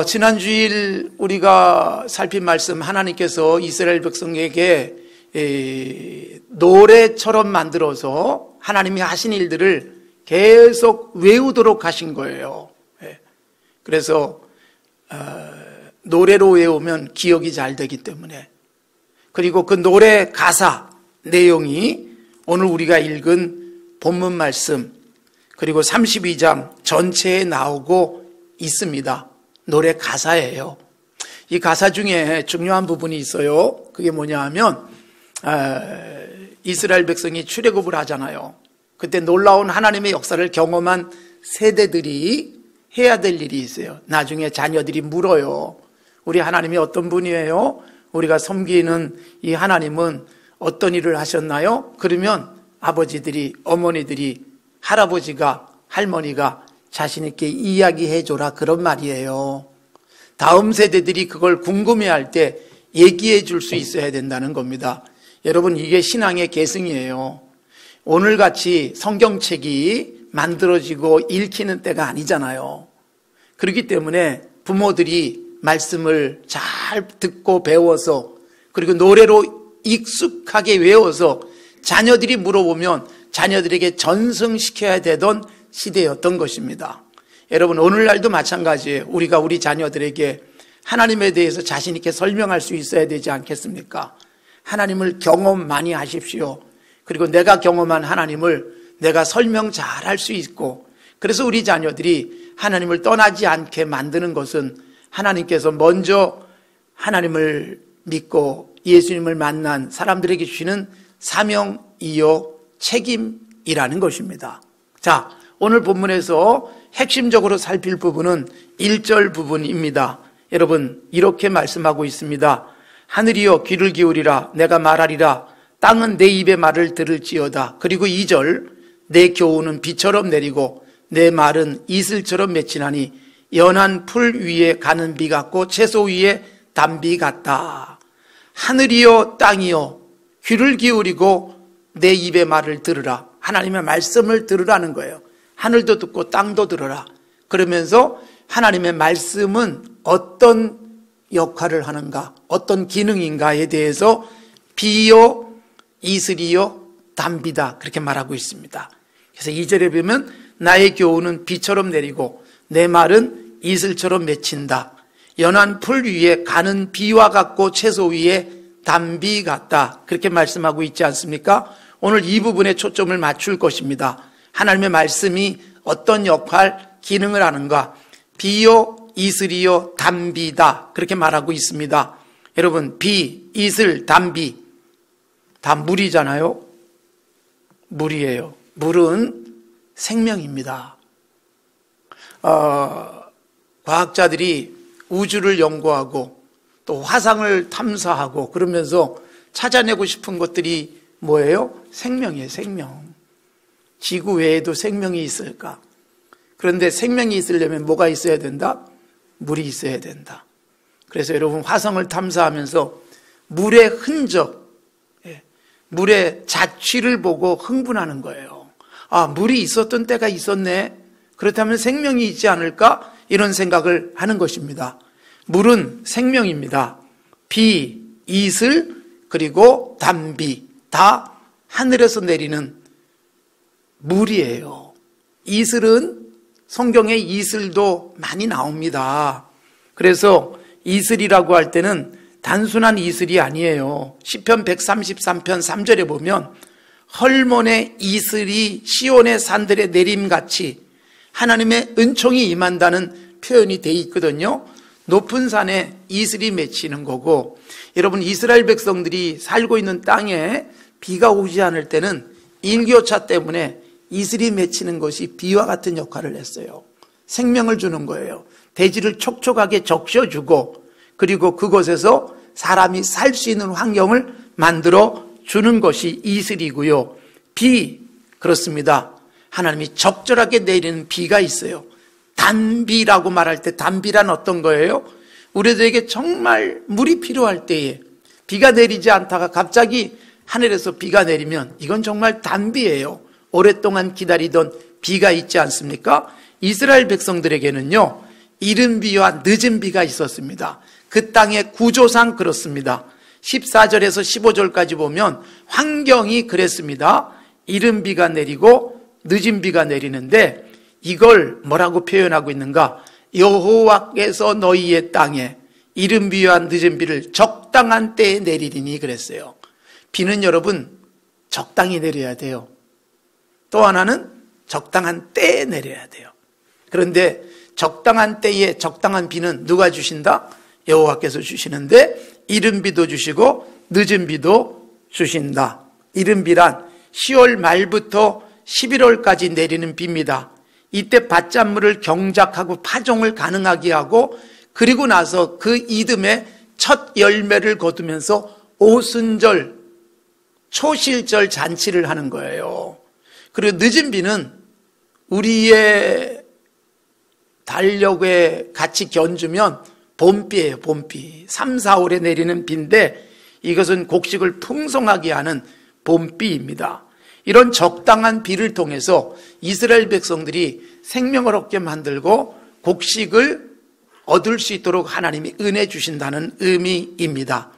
지난주일 우리가 살핀 말씀, 하나님께서 이스라엘 백성에게 노래처럼 만들어서 하나님이 하신 일들을 계속 외우도록 하신 거예요. 그래서 노래로 외우면 기억이 잘 되기 때문에, 그리고 그 노래 가사 내용이 오늘 우리가 읽은 본문 말씀 그리고 32장 전체에 나오고 있습니다. 노래 가사예요. 이 가사 중에 중요한 부분이 있어요. 그게 뭐냐 하면 이스라엘 백성이 출애굽을 하잖아요. 그때 놀라운 하나님의 역사를 경험한 세대들이 해야 될 일이 있어요. 나중에 자녀들이 물어요. 우리 하나님이 어떤 분이에요? 우리가 섬기는 이 하나님은 어떤 일을 하셨나요? 그러면 아버지들이, 어머니들이, 할아버지가, 할머니가 자신 있게 이야기해줘라, 그런 말이에요. 다음 세대들이 그걸 궁금해할 때 얘기해 줄 수 있어야 된다는 겁니다. 여러분, 이게 신앙의 계승이에요. 오늘같이 성경책이 만들어지고 읽히는 때가 아니잖아요. 그렇기 때문에 부모들이 말씀을 잘 듣고 배워서, 그리고 노래로 익숙하게 외워서 자녀들이 물어보면 자녀들에게 전승시켜야 되던 시대였던 것입니다. 여러분, 오늘날도 마찬가지예요. 우리가 우리 자녀들에게 하나님에 대해서 자신 있게 설명할 수 있어야 되지 않겠습니까? 하나님을 경험 많이 하십시오. 그리고 내가 경험한 하나님을 내가 설명 잘 할 수 있고, 그래서 우리 자녀들이 하나님을 떠나지 않게 만드는 것은 하나님께서 먼저 하나님을 믿고 예수님을 만난 사람들에게 주시는 사명이요 책임이라는 것입니다. 자, 오늘 본문에서 핵심적으로 살필 부분은 1절 부분입니다. 여러분, 이렇게 말씀하고 있습니다. 하늘이여 귀를 기울이라, 내가 말하리라. 땅은 내 입의 말을 들을지어다. 그리고 2절, 내 교훈은 비처럼 내리고 내 말은 이슬처럼 맺히나니 연한 풀 위에 가는 비 같고 채소 위에 단비 같다. 하늘이여 땅이여 귀를 기울이고 내 입의 말을 들으라. 하나님의 말씀을 들으라는 거예요. 하늘도 듣고 땅도 들으라. 그러면서 하나님의 말씀은 어떤 역할을 하는가, 어떤 기능인가에 대해서 비요 이슬이요 단비다, 그렇게 말하고 있습니다. 그래서 2절에 보면 나의 교훈은 비처럼 내리고 내 말은 이슬처럼 맺힌다. 연한 풀 위에 가는 비와 같고 채소 위에 단비 같다, 그렇게 말씀하고 있지 않습니까? 오늘 이 부분에 초점을 맞출 것입니다. 하나님의 말씀이 어떤 역할, 기능을 하는가. 비요 이슬이요 단비다, 그렇게 말하고 있습니다. 여러분, 비, 이슬, 단비 다 물이잖아요. 물이에요. 물은 생명입니다. 과학자들이 우주를 연구하고 또 화상을 탐사하고 그러면서 찾아내고 싶은 것들이 뭐예요? 생명이에요. 생명. 지구 외에도 생명이 있을까? 그런데 생명이 있으려면 뭐가 있어야 된다? 물이 있어야 된다. 그래서 여러분, 화성을 탐사하면서 물의 흔적, 물의 자취를 보고 흥분하는 거예요. 아, 물이 있었던 때가 있었네. 그렇다면 생명이 있지 않을까? 이런 생각을 하는 것입니다. 물은 생명입니다. 비, 이슬, 그리고 단비 다 하늘에서 내리는 물이에요. 이슬은 성경에 이슬도 많이 나옵니다. 그래서 이슬이라고 할 때는 단순한 이슬이 아니에요. 시편 133편 3절에 보면 헐몬의 이슬이 시온의 산들에 내림같이 하나님의 은총이 임한다는 표현이 돼 있거든요. 높은 산에 이슬이 맺히는 거고, 여러분, 이스라엘 백성들이 살고 있는 땅에 비가 오지 않을 때는 일교차 때문에 이슬이 맺히는 것이 비와 같은 역할을 했어요. 생명을 주는 거예요. 대지를 촉촉하게 적셔주고, 그리고 그곳에서 사람이 살 수 있는 환경을 만들어 주는 것이 이슬이고요. 비, 그렇습니다. 하나님이 적절하게 내리는 비가 있어요. 단비라고 말할 때 단비란 어떤 거예요? 우리들에게 정말 물이 필요할 때에 비가 내리지 않다가 갑자기 하늘에서 비가 내리면 이건 정말 단비예요. 오랫동안 기다리던 비가 있지 않습니까? 이스라엘 백성들에게는요, 이른 비와 늦은 비가 있었습니다. 그 땅의 구조상 그렇습니다. 14절에서 15절까지 보면 환경이 그랬습니다. 이른 비가 내리고 늦은 비가 내리는데 이걸 뭐라고 표현하고 있는가? 여호와께서 너희의 땅에 이른 비와 늦은 비를 적당한 때에 내리리니 그랬어요. 비는 여러분 적당히 내려야 돼요. 또 하나는 적당한 때에 내려야 돼요. 그런데 적당한 때에 적당한 비는 누가 주신다? 여호와께서 주시는데 이른 비도 주시고 늦은 비도 주신다. 이른 비란 10월 말부터 11월까지 내리는 비입니다. 이때 밭작물을 경작하고 파종을 가능하게 하고 그리고 나서 그 이듬해 첫 열매를 거두면서 오순절, 초실절 잔치를 하는 거예요. 그리고 늦은 비는 우리의 달력에 같이 견주면 봄비예요. 봄비. 3, 4월에 내리는 비인데 이것은 곡식을 풍성하게 하는 봄비입니다. 이런 적당한 비를 통해서 이스라엘 백성들이 생명을 얻게 만들고 곡식을 얻을 수 있도록 하나님이 은혜 주신다는 의미입니다.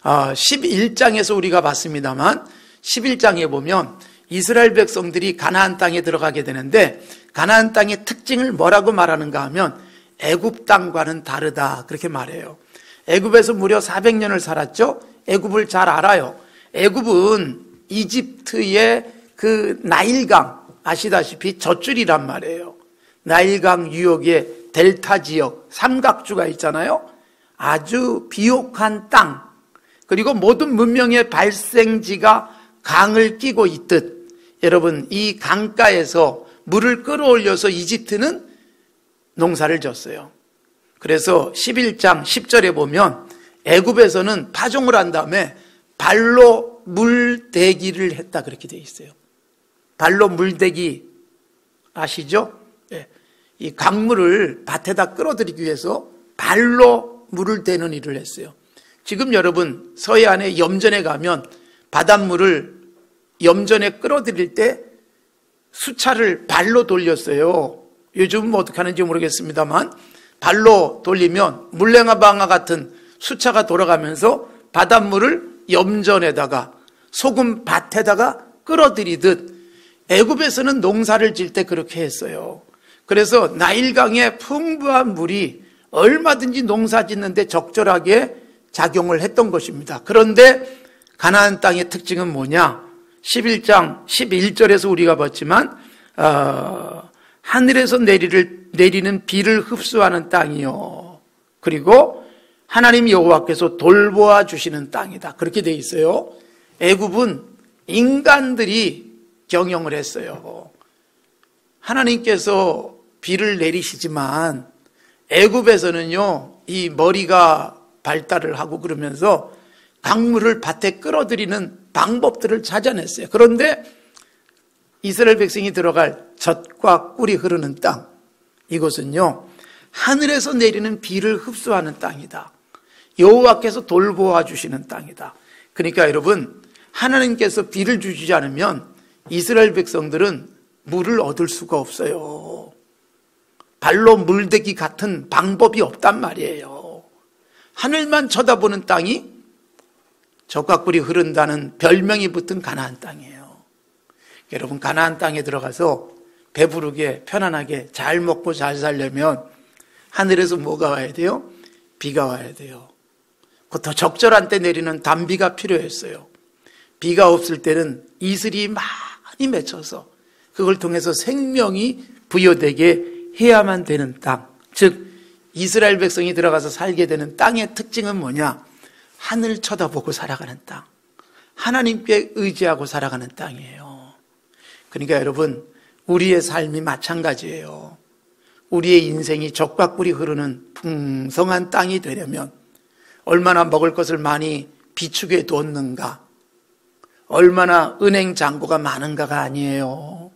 11장에서 우리가 봤습니다만 11장에 보면 이스라엘 백성들이 가나안 땅에 들어가게 되는데 가나안 땅의 특징을 뭐라고 말하는가 하면 애굽 땅과는 다르다 그렇게 말해요. 애굽에서 무려 400년을 살았죠. 애굽을 잘 알아요. 애굽은 이집트의 그 나일강 아시다시피 젖줄이란 말이에요. 나일강 유역의 델타 지역 삼각주가 있잖아요. 아주 비옥한 땅 그리고 모든 문명의 발생지가 강을 끼고 있듯 여러분 이 강가에서 물을 끌어올려서 이집트는 농사를 졌어요. 그래서 11장 10절에 보면 애굽에서는 파종을 한 다음에 발로 물대기를 했다 그렇게 되어 있어요. 발로 물대기 아시죠? 네. 이 강물을 밭에다 끌어들이기 위해서 발로 물을 대는 일을 했어요. 지금 여러분 서해안에 염전에 가면 바닷물을 염전에 끌어들일 때 수차를 발로 돌렸어요. 요즘은 뭐 어떻게 하는지 모르겠습니다만 발로 돌리면 물냉방아 같은 수차가 돌아가면서 바닷물을 염전에다가 소금 밭에다가 끌어들이듯 애굽에서는 농사를 질 때 그렇게 했어요. 그래서 나일강의 풍부한 물이 얼마든지 농사 짓는데 적절하게 작용을 했던 것입니다. 그런데 가나안 땅의 특징은 뭐냐? 11장 11절에서 우리가 봤지만 하늘에서 내리는 비를 흡수하는 땅이요. 그리고 하나님 여호와께서 돌보아 주시는 땅이다. 그렇게 돼 있어요. 애굽은 인간들이 경영을 했어요. 하나님께서 비를 내리시지만 애굽에서는요, 이 머리가 발달을 하고 그러면서 강물을 밭에 끌어들이는 방법들을 찾아냈어요. 그런데 이스라엘 백성이 들어갈 젖과 꿀이 흐르는 땅, 이것은요 하늘에서 내리는 비를 흡수하는 땅이다. 여호와께서 돌보아 주시는 땅이다. 그러니까 여러분 하나님께서 비를 주시지 않으면 이스라엘 백성들은 물을 얻을 수가 없어요. 발로 물대기 같은 방법이 없단 말이에요. 하늘만 쳐다보는 땅이 젖과 꿀이 흐른다는 별명이 붙은 가나안 땅이에요. 여러분 가나안 땅에 들어가서 배부르게 편안하게 잘 먹고 잘 살려면 하늘에서 뭐가 와야 돼요? 비가 와야 돼요. 더 적절한 때 내리는 단비가 필요했어요. 비가 없을 때는 이슬이 많이 맺혀서 그걸 통해서 생명이 부여되게 해야만 되는 땅, 즉 이스라엘 백성이 들어가서 살게 되는 땅의 특징은 뭐냐? 하늘 쳐다보고 살아가는 땅, 하나님께 의지하고 살아가는 땅이에요. 그러니까 여러분 우리의 삶이 마찬가지예요. 우리의 인생이 젖과 꿀이 흐르는 풍성한 땅이 되려면 얼마나 먹을 것을 많이 비축해 뒀는가, 얼마나 은행 잔고가 많은가가 아니에요.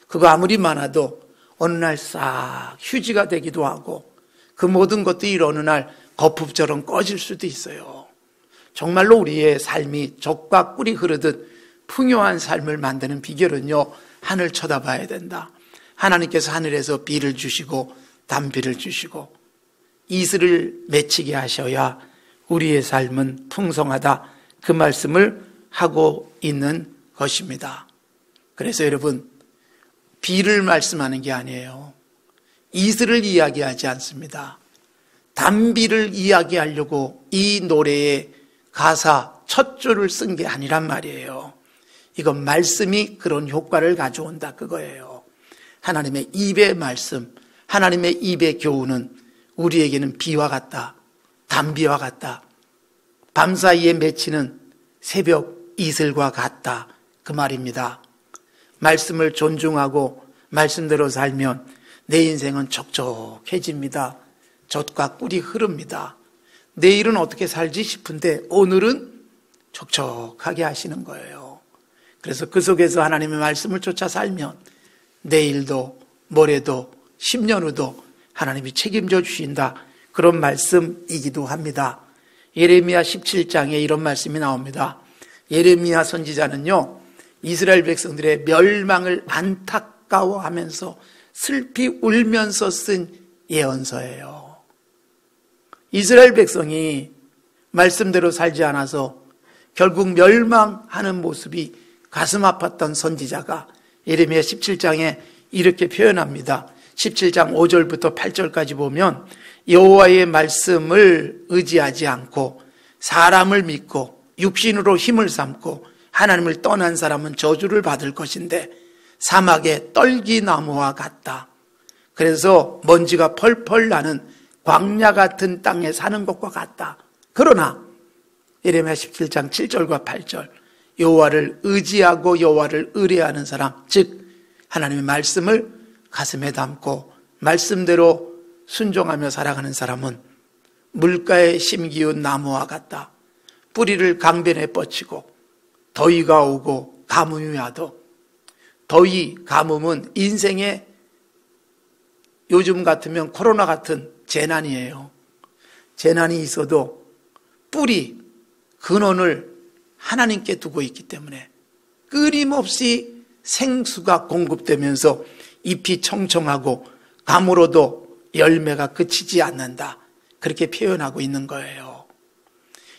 그거 아무리 많아도 어느 날 싹 휴지가 되기도 하고 그 모든 것들이 어느 날 거품처럼 꺼질 수도 있어요. 정말로 우리의 삶이 젖과 꿀이 흐르듯 풍요한 삶을 만드는 비결은요, 하늘 쳐다봐야 된다. 하나님께서 하늘에서 비를 주시고 단비를 주시고 이슬을 맺히게 하셔야 우리의 삶은 풍성하다, 그 말씀을 하고 있는 것입니다. 그래서 여러분, 비를 말씀하는 게 아니에요. 이슬을 이야기하지 않습니다. 단비를 이야기하려고 이 노래의 가사 첫 줄을 쓴 게 아니란 말이에요. 이건 말씀이 그런 효과를 가져온다, 그거예요. 하나님의 입의 말씀, 하나님의 입의 교훈은 우리에게는 비와 같다, 단비와 같다, 밤사이에 맺히는 새벽 이슬과 같다, 그 말입니다. 말씀을 존중하고 말씀대로 살면 내 인생은 촉촉해집니다. 젖과 꿀이 흐릅니다. 내일은 어떻게 살지 싶은데 오늘은 촉촉하게 하시는 거예요. 그래서 그 속에서 하나님의 말씀을 쫓아 살면 내일도 모레도 10년 후도 하나님이 책임져 주신다, 그런 말씀이기도 합니다. 예레미야 17장에 이런 말씀이 나옵니다. 예레미야 선지자는요, 이스라엘 백성들의 멸망을 안타까워하면서 슬피 울면서 쓴 예언서예요. 이스라엘 백성이 말씀대로 살지 않아서 결국 멸망하는 모습이 가슴 아팠던 선지자가 예레미야 17장에 이렇게 표현합니다. 17장 5절부터 8절까지 보면 여호와의 말씀을 의지하지 않고 사람을 믿고 육신으로 힘을 삼고 하나님을 떠난 사람은 저주를 받을 것인데 사막의 떨기나무와 같다. 그래서 먼지가 펄펄 나는 광야 같은 땅에 사는 것과 같다. 그러나 예레미야 17장 7절과 8절, 여호와를 의지하고 여호와를 의뢰하는 사람, 즉 하나님의 말씀을 가슴에 담고 말씀대로 순종하며 살아가는 사람은 물가에 심기운 나무와 같다. 뿌리를 강변에 뻗치고 더위가 오고 가뭄이 와도, 더위, 가뭄은 인생의 요즘 같으면 코로나 같은 재난이에요. 재난이 있어도 뿌리, 근원을 하나님께 두고 있기 때문에 끊임없이 생수가 공급되면서 잎이 청청하고 가물어도 열매가 그치지 않는다, 그렇게 표현하고 있는 거예요.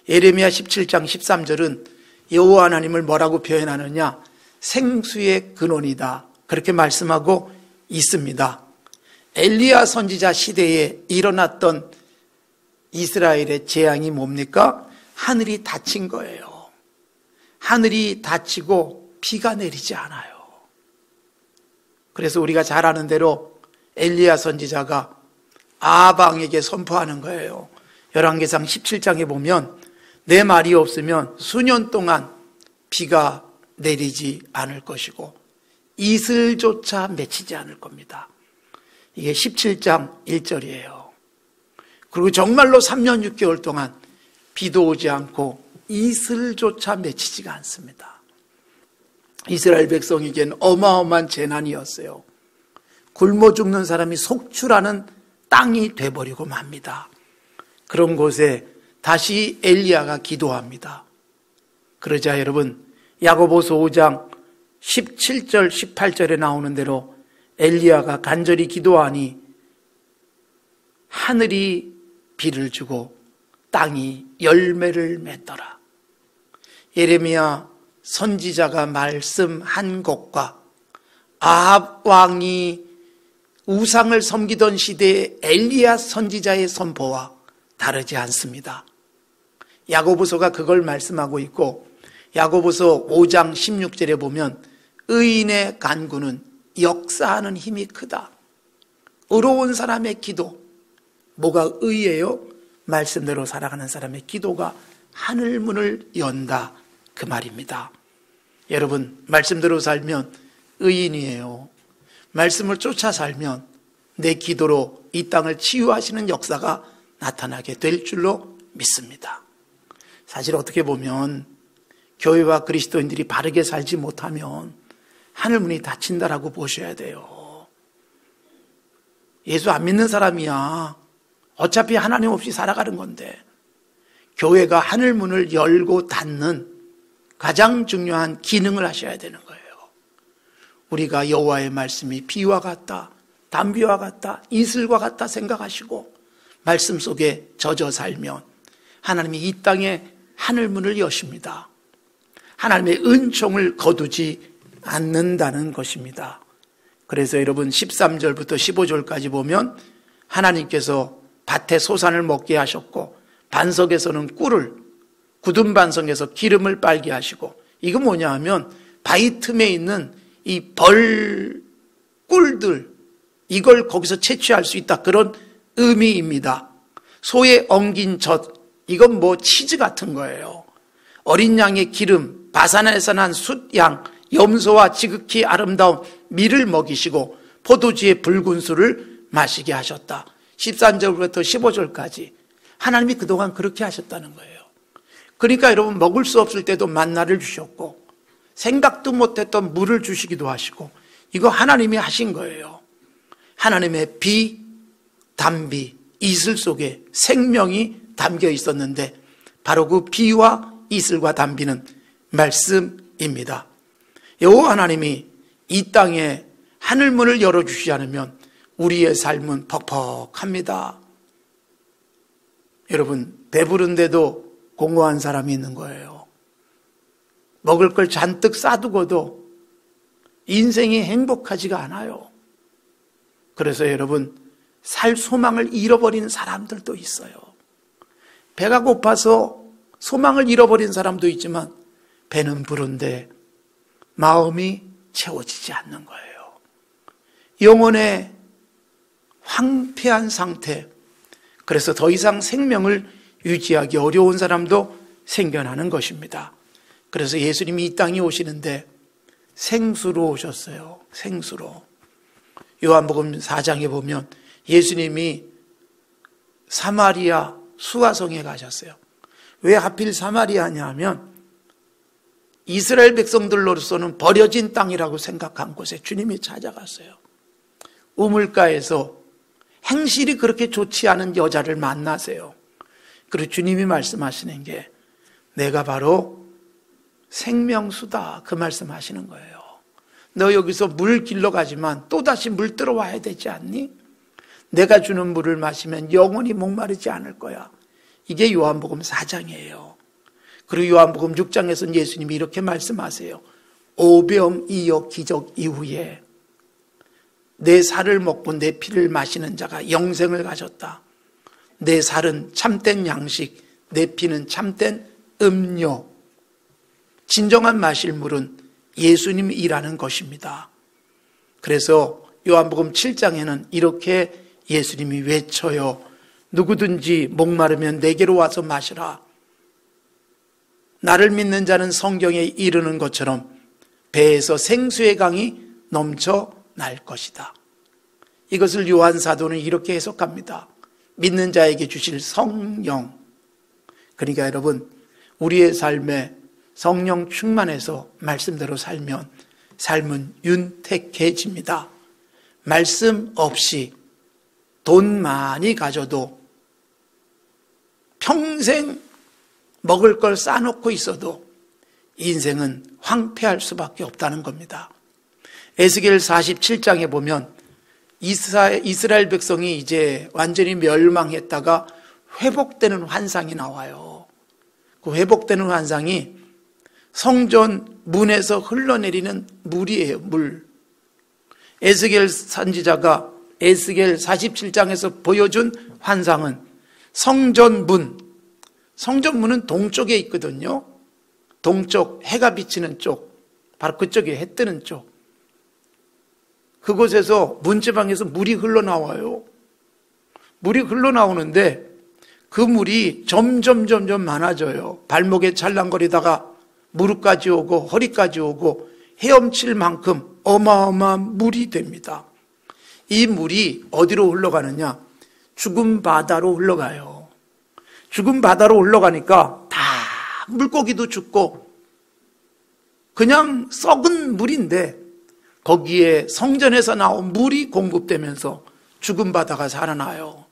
예레미야 17장 13절은 여호와 하나님을 뭐라고 표현하느냐? 생수의 근원이다, 그렇게 말씀하고 있습니다. 엘리야 선지자 시대에 일어났던 이스라엘의 재앙이 뭡니까? 하늘이 닫힌 거예요. 하늘이 닫히고 비가 내리지 않아요. 그래서 우리가 잘 아는 대로 엘리야 선지자가 아방에게 선포하는 거예요. 열왕기상 17장에 보면 내 말이 없으면 수년 동안 비가 내리지 않을 것이고 이슬조차 맺히지 않을 겁니다. 이게 17장 1절이에요. 그리고 정말로 3년 6개월 동안 비도 오지 않고 이슬조차 맺히지가 않습니다. 이스라엘 백성에겐 어마어마한 재난이었어요. 굶어 죽는 사람이 속출하는 땅이 돼버리고 맙니다. 그런 곳에 다시 엘리야가 기도합니다. 그러자 여러분, 야고보서 5장 17절 18절에 나오는 대로 엘리야가 간절히 기도하니 하늘이 비를 주고 땅이 열매를 맺더라. 예레미야 선지자가 말씀한 것과 아합 왕이 우상을 섬기던 시대의 엘리야 선지자의 선포와 다르지 않습니다. 야고보서가 그걸 말씀하고 있고, 야고보서 5장 16절에 보면 의인의 간구는 역사하는 힘이 크다. 의로운 사람의 기도, 뭐가 의예요? 말씀대로 살아가는 사람의 기도가 하늘문을 연다, 그 말입니다. 여러분, 말씀대로 살면 의인이에요. 말씀을 쫓아 살면 내 기도로 이 땅을 치유하시는 역사가 나타나게 될 줄로 믿습니다. 사실 어떻게 보면 교회와 그리스도인들이 바르게 살지 못하면 하늘문이 닫힌다라고 보셔야 돼요. 예수 안 믿는 사람이야. 어차피 하나님 없이 살아가는 건데, 교회가 하늘문을 열고 닫는 가장 중요한 기능을 하셔야 되는 거예요. 우리가 여호와의 말씀이 비와 같다, 담비와 같다, 이슬과 같다 생각하시고 말씀 속에 젖어 살면 하나님이 이 땅에 하늘문을 여십니다. 하나님의 은총을 거두지 않는다는 것입니다. 그래서 여러분 13절부터 15절까지 보면 하나님께서 밭에 소산을 먹게 하셨고 반석에서는 꿀을, 굳은 반석에서 기름을 빨게 하시고, 이거 뭐냐 하면 바위 틈에 있는 이 꿀들, 이걸 거기서 채취할 수 있다, 그런 의미입니다. 소의 엉긴 젖, 이건 뭐 치즈 같은 거예요. 어린 양의 기름, 바산에서 난 숫양, 염소와 지극히 아름다운 밀을 먹이시고 포도주의 붉은 술을 마시게 하셨다. 13절부터 15절까지 하나님이 그동안 그렇게 하셨다는 거예요. 그러니까 여러분, 먹을 수 없을 때도 만나를 주셨고 생각도 못했던 물을 주시기도 하시고, 이거 하나님이 하신 거예요. 하나님의 비, 담비, 이슬 속에 생명이 담겨 있었는데 바로 그 비와 이슬과 담비는 말씀입니다. 여호와 하나님이 이 땅에 하늘문을 열어주시지 않으면 우리의 삶은 퍽퍽합니다. 여러분, 배부른데도 공허한 사람이 있는 거예요. 먹을 걸 잔뜩 싸두고도 인생이 행복하지가 않아요. 그래서 여러분, 살 소망을 잃어버린 사람들도 있어요. 배가 고파서 소망을 잃어버린 사람도 있지만 배는 부른데 마음이 채워지지 않는 거예요. 영혼의 황폐한 상태, 그래서 더 이상 생명을 유지하기 어려운 사람도 생겨나는 것입니다. 그래서 예수님이 이 땅에 오시는데 생수로 오셨어요. 생수로. 요한복음 4장에 보면 예수님이 사마리아 수화성에 가셨어요. 왜 하필 사마리아냐 하면 이스라엘 백성들로서는 버려진 땅이라고 생각한 곳에 주님이 찾아갔어요. 우물가에서 행실이 그렇게 좋지 않은 여자를 만나세요. 그리고 주님이 말씀하시는 게 내가 바로 생명수다, 그 말씀하시는 거예요. 너 여기서 물 길러 가지만 또다시 물 들어와야 되지 않니? 내가 주는 물을 마시면 영원히 목마르지 않을 거야. 이게 요한복음 4장이에요. 그리고 요한복음 6장에서는 예수님이 이렇게 말씀하세요. 오병이어 기적 이후에 내 살을 먹고 내 피를 마시는 자가 영생을 가졌다. 내 살은 참된 양식, 내 피는 참된 음료. 진정한 마실 물은 예수님이라는 것입니다. 그래서 요한복음 7장에는 이렇게 예수님이 외쳐요. 누구든지 목마르면 내게로 와서 마시라. 나를 믿는 자는 성경에 이르는 것처럼 배에서 생수의 강이 넘쳐날 것이다. 이것을 요한 사도는 이렇게 해석합니다. 믿는 자에게 주실 성령. 그러니까 여러분, 우리의 삶에 성령 충만해서 말씀대로 살면 삶은 윤택해집니다. 말씀 없이 돈 많이 가져도 평생 먹을 걸 싸놓고 있어도 인생은 황폐할 수밖에 없다는 겁니다. 에스겔 47장에 보면 이스라엘 백성이 이제 완전히 멸망했다가 회복되는 환상이 나와요. 그 회복되는 환상이 성전 문에서 흘러내리는 물이에요. 물. 에스겔 선지자가 에스겔 47장에서 보여준 환상은 성전문. 성전문은 동쪽에 있거든요. 동쪽, 해가 비치는 쪽, 바로 그쪽에 해 뜨는 쪽. 그곳에서 문지방에서 물이 흘러나와요. 물이 흘러나오는데 그 물이 점점 많아져요. 발목에 찰랑거리다가 무릎까지 오고 허리까지 오고 헤엄칠 만큼 어마어마한 물이 됩니다. 이 물이 어디로 흘러가느냐? 죽은 바다로 흘러가요. 죽은 바다로 흘러가니까 다 물고기도 죽고 그냥 썩은 물인데 거기에 성전에서 나온 물이 공급되면서 죽은 바다가 살아나요.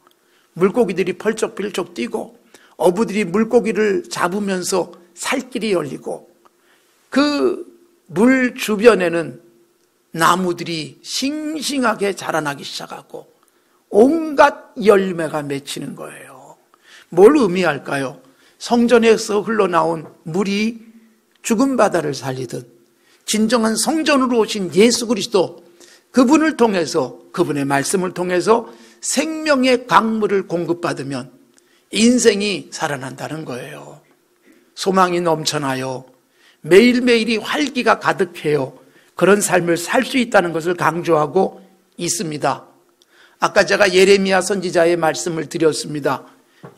물고기들이 펄쩍펄쩍 뛰고 어부들이 물고기를 잡으면서 살길이 열리고 그 물 주변에는 나무들이 싱싱하게 자라나기 시작하고 온갖 열매가 맺히는 거예요. 뭘 의미할까요? 성전에서 흘러나온 물이 죽은 바다를 살리듯 진정한 성전으로 오신 예수 그리스도, 그분을 통해서, 그분의 말씀을 통해서 생명의 강물을 공급받으면 인생이 살아난다는 거예요. 소망이 넘쳐나요. 매일매일이 활기가 가득해요. 그런 삶을 살 수 있다는 것을 강조하고 있습니다. 아까 제가 예레미야 선지자의 말씀을 드렸습니다.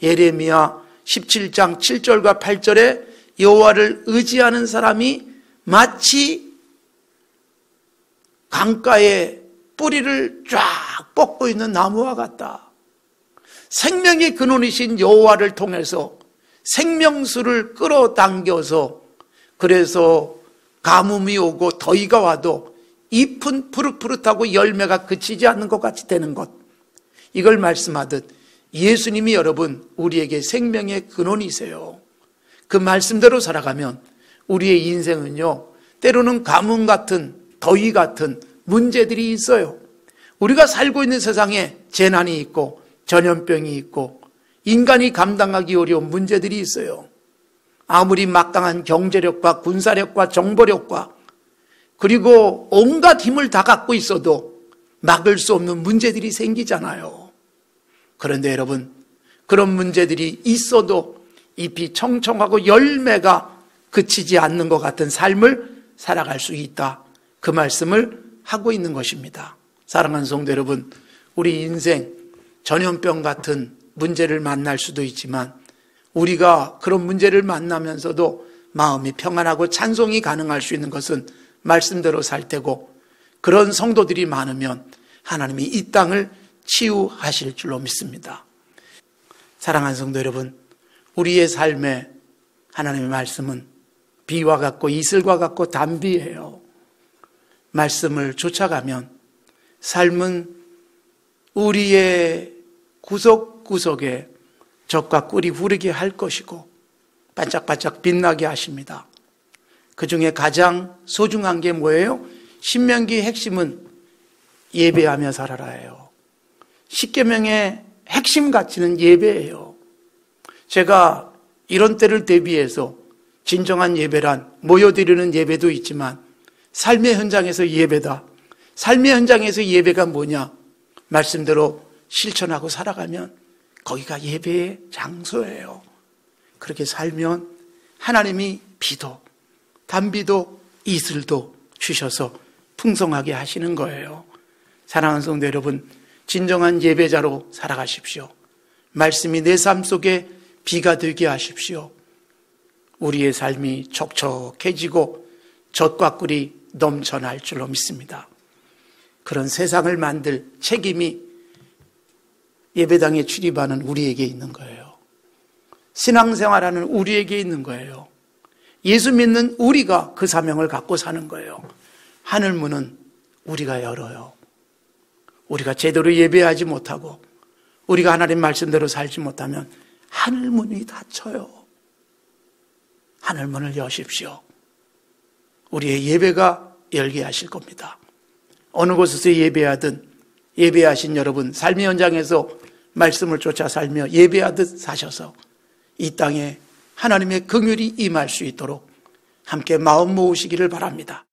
예레미야 17장 7절과 8절에 여호와를 의지하는 사람이 마치 강가에 뿌리를 쫙 뻗고 있는 나무와 같다. 생명의 근원이신 여호와를 통해서 생명수를 끌어당겨서, 그래서 가뭄이 오고 더위가 와도 잎은 푸릇푸릇하고 열매가 그치지 않는 것 같이 되는 것, 이걸 말씀하듯 예수님이 여러분 우리에게 생명의 근원이세요. 그 말씀대로 살아가면 우리의 인생은요, 때로는 가뭄 같은, 더위 같은 문제들이 있어요. 우리가 살고 있는 세상에 재난이 있고 전염병이 있고 인간이 감당하기 어려운 문제들이 있어요. 아무리 막강한 경제력과 군사력과 정보력과 그리고 온갖 힘을 다 갖고 있어도 막을 수 없는 문제들이 생기잖아요. 그런데 여러분, 그런 문제들이 있어도 잎이 청청하고 열매가 그치지 않는 것 같은 삶을 살아갈 수 있다. 그 말씀을 하고 있는 것입니다. 사랑하는 성도 여러분, 우리 인생 전염병 같은 문제를 만날 수도 있지만 우리가 그런 문제를 만나면서도 마음이 평안하고 찬송이 가능할 수 있는 것은 말씀대로 살 테고, 그런 성도들이 많으면 하나님이 이 땅을 치유하실 줄로 믿습니다. 사랑하는 성도 여러분, 우리의 삶에 하나님의 말씀은 비와 같고 이슬과 같고 단비예요. 말씀을 쫓아가면 삶은 우리의 구석구석에 젖과 꿀이 흐르게 할 것이고 반짝반짝 빛나게 하십니다. 그 중에 가장 소중한 게 뭐예요? 신명기의 핵심은 예배하며 살아라예요. 십계명의 핵심 가치는 예배예요. 제가 이런 때를 대비해서 진정한 예배란 모여드리는 예배도 있지만 삶의 현장에서 예배다. 삶의 현장에서 예배가 뭐냐? 말씀대로 실천하고 살아가면 거기가 예배의 장소예요. 그렇게 살면 하나님이 비도 단비도 이슬도 주셔서 풍성하게 하시는 거예요. 사랑하는 성도 여러분, 진정한 예배자로 살아가십시오. 말씀이 내 삶 속에 비가 되게 하십시오. 우리의 삶이 촉촉해지고 젖과 꿀이 넘쳐날 줄로 믿습니다. 그런 세상을 만들 책임이 예배당에 출입하는 우리에게 있는 거예요. 신앙생활하는 우리에게 있는 거예요. 예수 믿는 우리가 그 사명을 갖고 사는 거예요. 하늘문은 우리가 열어요. 우리가 제대로 예배하지 못하고 우리가 하나님 말씀대로 살지 못하면 하늘문이 닫혀요. 하늘문을 여십시오. 우리의 예배가 열게 하실 겁니다. 어느 곳에서 예배하든 예배하신 여러분, 삶의 현장에서 말씀을 쫓아 살며 예배하듯 사셔서 이 땅에 하나님의 긍휼이 임할 수 있도록 함께 마음 모으시기를 바랍니다.